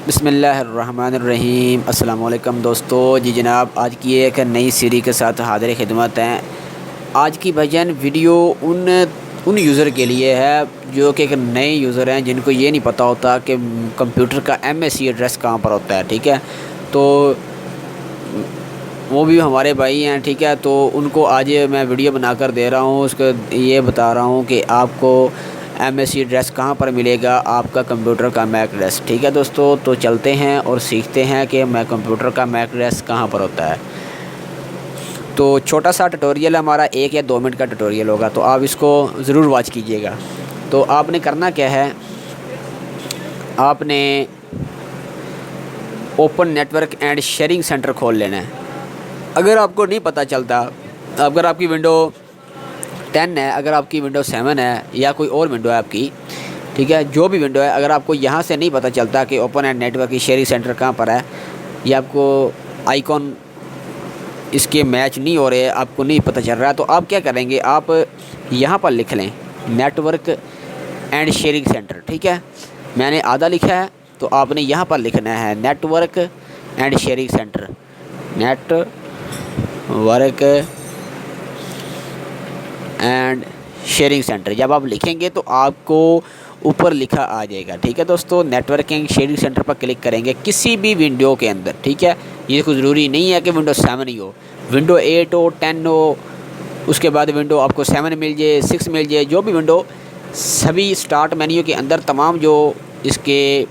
बिस्मिल्लाहिर्रहमानिर्रहीम। अस्सलाम वालेकुम दोस्तों। जी जनाब, आज की एक नई सीरीज़ के साथ हाज़िर खिदमत हैं। आज की भजन वीडियो उन यूज़र के लिए है जो कि एक नए यूज़र हैं, जिनको ये नहीं पता होता कि कंप्यूटर का MSC एड्रेस कहाँ पर होता है। ठीक है, तो वो भी हमारे भाई हैं। ठीक है, तो उनको आज मैं वीडियो बनाकर दे रहा हूँ। उसको ये बता रहा हूँ कि आपको MSC एड्रेस कहाँ पर मिलेगा, आपका कंप्यूटर का मैक एड्रेस। ठीक है दोस्तों, तो चलते हैं और सीखते हैं कि मैं कंप्यूटर का मैक एड्रेस कहाँ पर होता है। तो छोटा सा ट्यूटोरियल हमारा 1 या 2 मिनट का ट्यूटोरियल होगा, तो आप इसको ज़रूर वॉच कीजिएगा। तो आपने करना क्या है, आपने open network and sharing centre खोल लेना है। अगर आपको नहीं पता चलता, अगर आपकी विंडो 10 है, अगर आपकी विंडो 7 है या कोई और विंडो है आपकी, ठीक है, जो भी विंडो है, अगर आपको यहाँ से नहीं पता चलता कि ओपन एंड नेटवर्क की शेयरिंग सेंटर कहाँ पर है, या आपको आइकॉन इसके मैच नहीं हो रहे, आपको नहीं पता चल रहा है, तो आप क्या करेंगे, आप यहाँ पर लिख लें नेटवर्क एंड शेयरिंग सेंटर। ठीक है, मैंने आधा लिखा है, तो आपने यहाँ पर लिखना है network and sharing centre. Network and sharing centre जब आप लिखेंगे तो आपको ऊपर लिखा आ जाएगा। ठीक है दोस्तों, नेटवर्क एंड शेयरिंग सेंटर पर क्लिक करेंगे किसी भी विंडो के अंदर। ठीक है, ये कोई ज़रूरी नहीं है कि विंडो 7 ही हो, विंडो 8 हो, 10 हो, उसके बाद विंडो आपको 7 मिल जाए, 6 मिल जाए, जो भी विंडो, सभी स्टार्ट मेन्यू के अंदर तमाम जो इसके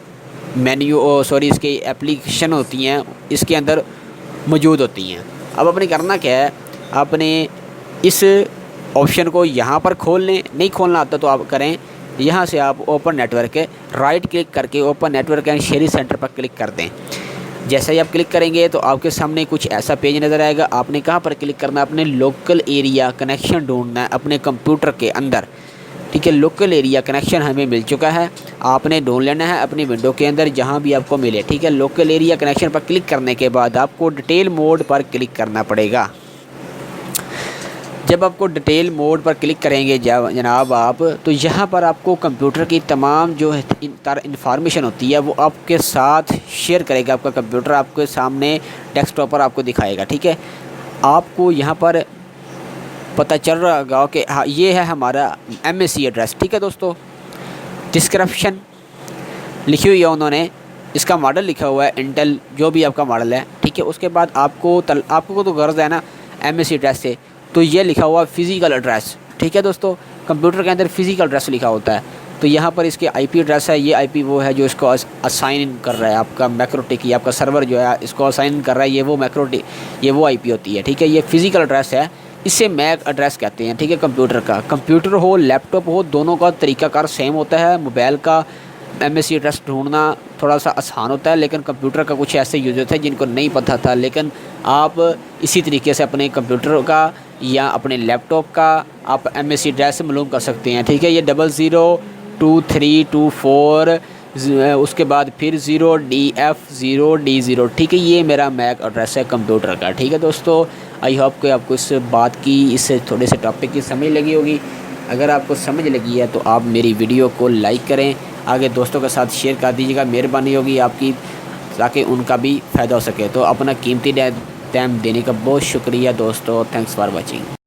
इसके एप्लीकेशन होती हैं, इसके अंदर मौजूद होती हैं। अब आपने करना क्या है, आपने इस ऑप्शन को यहाँ पर खोल लें। नहीं खोलना आता तो आप करें, यहाँ से आप ओपन नेटवर्क के राइट क्लिक करके open network and sharing centre पर क्लिक कर दें। जैसे ही आप क्लिक करेंगे तो आपके सामने कुछ ऐसा पेज नज़र आएगा। आपने कहाँ पर क्लिक करना है, अपने लोकल एरिया कनेक्शन ढूंढना है अपने कंप्यूटर के अंदर। ठीक है, लोकल एरिया कनेक्शन हमें मिल चुका है, आपने ढूंढ लेना है अपनी विंडो के अंदर जहाँ भी आपको मिले। ठीक है, लोकल एरिया कनेक्शन पर क्लिक करने के बाद आपको डिटेल मोड पर क्लिक करना पड़ेगा। जब आपको डिटेल मोड पर क्लिक करेंगे जनाब आप, तो यहाँ पर आपको कंप्यूटर की तमाम जो इंफॉर्मेशन होती है वो आपके साथ शेयर करेगा। आपका कंप्यूटर आपके सामने डेस्कटॉप पर आपको दिखाएगा। ठीक है, आपको यहाँ पर पता चल रहा होगा कि हाँ, ये है हमारा MSC एड्रेस। ठीक है दोस्तों, डिस्क्रिप्शन लिखी हुई है उन्होंने, इसका मॉडल लिखा हुआ है इंटेल, जो भी आपका मॉडल है। ठीक है, उसके बाद आपको तो गर्ज है ना MSC एड्रेस से, तो ये लिखा हुआ फ़िज़िकल एड्रेस। ठीक है दोस्तों, कंप्यूटर के अंदर फ़िज़िकल एड्रेस लिखा होता है, तो यहाँ पर इसके IP एड्रेस है। ये IP वो है जो इसको असाइन कर रहा है, आपका मैक्रोटिक, या आपका सर्वर जो है इसको असाइन कर रहा है, ये वो मैक्रोटिक, ये वो IP होती है। ठीक है, ये फ़िज़िकल एड्रेस है, इसे मैक एड्रेस कहते हैं। ठीक है, कंप्यूटर का, कंप्यूटर हो लैपटॉप हो, दोनों का तरीक़ाकार सेम होता है। मोबाइल का MSC एड्रेस ढूंढना थोड़ा सा आसान होता है, लेकिन कंप्यूटर का कुछ ऐसे यूज़र थे जिनको नहीं पता था, लेकिन आप इसी तरीके से अपने कंप्यूटर का या अपने लैपटॉप का आप MSC एड्रेस मालूम कर सकते हैं। ठीक है, ये 002324, उसके बाद फिर 0DF0D0। ठीक है, ये मेरा मैक एड्रेस है कंप्यूटर का। ठीक है दोस्तों, आई होप कि आपको इस बात की, इस थोड़े से टॉपिक की समझ लगी होगी। अगर आपको समझ लगी है तो आप मेरी वीडियो को लाइक करें, आगे दोस्तों के साथ शेयर कर दीजिएगा, मेहरबानी होगी आपकी, ताकि उनका भी फ़ायदा हो सके। तो अपना कीमती टाइम देने का बहुत शुक्रिया दोस्तों। Thanks for watching.